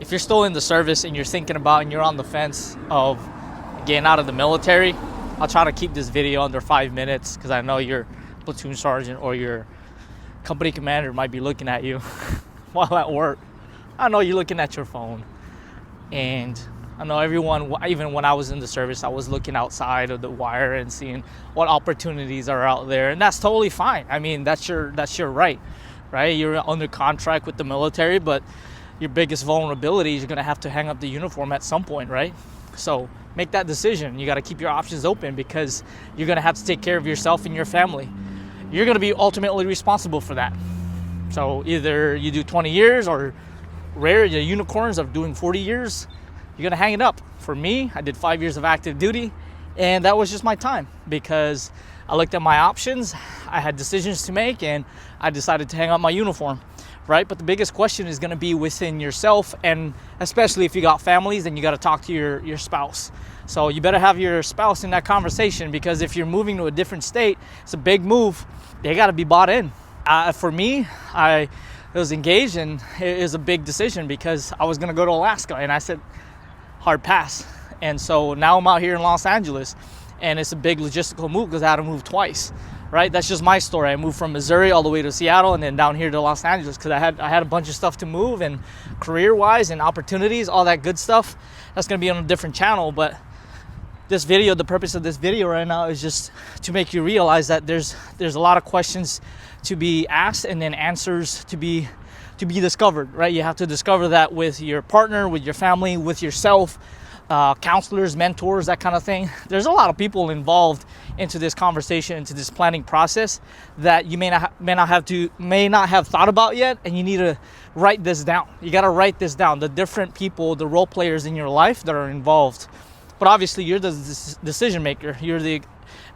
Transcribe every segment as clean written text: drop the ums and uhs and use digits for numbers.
if you're still in the service and you're thinking about and you're on the fence of getting out of the military, I'll try to keep this video under 5 minutes because I know your platoon sergeant or your company commander might be looking at you while at work. I know you're looking at your phone. And I know everyone, even when I was in the service, I was looking outside of the wire and seeing what opportunities are out there. And that's totally fine. I mean, that's your right? You're under contract with the military, but your biggest vulnerability is you're going to have to hang up the uniform at some point, right? So make that decision. You got to keep your options open because you're going to have to take care of yourself and your family. You're going to be ultimately responsible for that. So either you do 20 years or rare, the unicorns of doing 40 years, you're going to hang it up. For me, I did 5 years of active duty, and that was just my time because I looked at my options, I had decisions to make, and I decided to hang up my uniform, right? But the biggest question is going to be within yourself, and especially if you got families, then you got to talk to your spouse. So you better have your spouse in that conversation because if you're moving to a different state, it's a big move. They got to be bought in. For me, I was engaged, and it was a big decision because I was going to go to Alaska, and I said, hard pass. And so now I'm out here in Los Angeles, and it's a big logistical move because I had to move twice, right? That's just my story. I moved from Missouri all the way to Seattle and then down here to Los Angeles because I had a bunch of stuff to move, and career-wise and opportunities, all that good stuff. That's going to be on a different channel, but this video, the purpose of this video right now is just to make you realize that there's a lot of questions to be asked and then answers to be discovered, right? You have to discover that with your partner, with your family, with yourself, counselors, mentors, that kind of thing. There's a lot of people involved into this conversation, into this planning process that you may not have thought about yet, and you need to write this down. You got to write this down, the different people, the role players in your life that are involved. But obviously you're the decision maker, you're the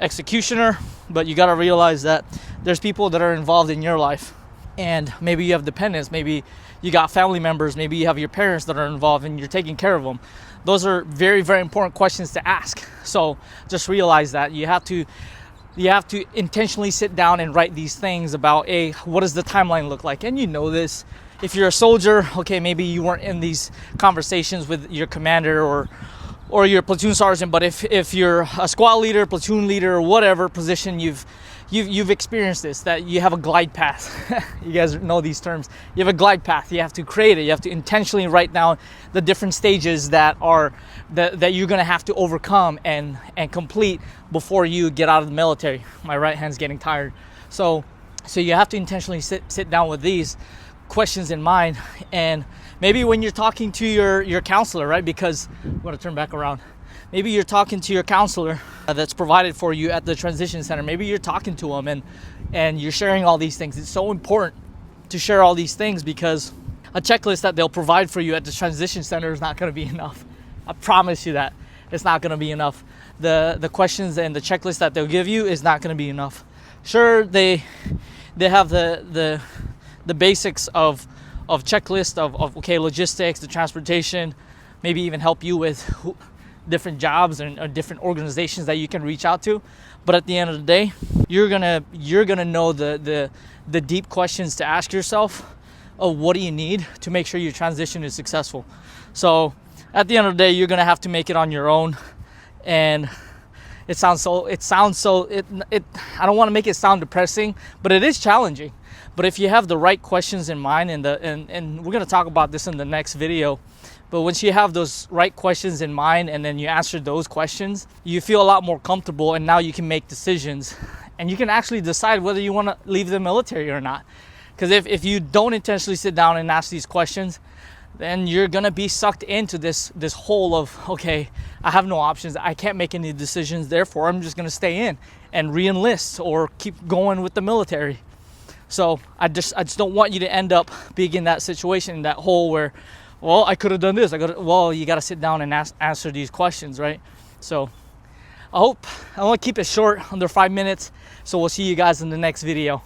executioner, but you got to realize that there's people that are involved in your life. And maybe you have dependents, maybe you got family members, maybe you have your parents that are involved and you're taking care of them. Those are very, very important questions to ask. So just realize that you have to intentionally sit down and write these things about, what does the timeline look like? And you know this. If you're a soldier, okay, maybe you weren't in these conversations with your commander or your platoon sergeant, but if you're a squad leader, platoon leader, or whatever position, you've experienced this, that you have a glide path. You guys know these terms. You have a glide path. You have to create it. You have to intentionally write down the different stages that you're going to have to overcome and complete before you get out of the military. My right hand's getting tired. So you have to intentionally sit down with these questions in mind. And maybe when you're talking to your counselor, right? Because I'm going to turn back around. Maybe you're talking to your counselor that's provided for you at the transition center. Maybe you're talking to them and you're sharing all these things. It's so important to share all these things because a checklist that they'll provide for you at the transition center is not going to be enough. I promise you that. It's not going to be enough. The questions and the checklist that they'll give you is not going to be enough. Sure, they have the basics of checklist of okay, logistics, the transportation, maybe even help you with different jobs and different organizations that you can reach out to. But at the end of the day, you're gonna know the deep questions to ask yourself of what do you need to make sure your transition is successful. So at the end of the day, you're gonna have to make it on your own. And I don't want to make it sound depressing, but it is challenging. But if you have the right questions in mind, and we're gonna talk about this in the next video, but once you have those right questions in mind and then you answer those questions, you feel a lot more comfortable, and now you can make decisions and you can actually decide whether you want to leave the military or not. Because if you don't intentionally sit down and ask these questions, then you're going to be sucked into this hole of, okay, I have no options. I can't make any decisions. Therefore, I'm just going to stay in and re-enlist or keep going with the military. So I just don't want you to end up being in that situation, in that hole where, well, I could have done this. Well, you got to sit down and answer these questions, right? So I want to keep it short, under 5 minutes. So we'll see you guys in the next video.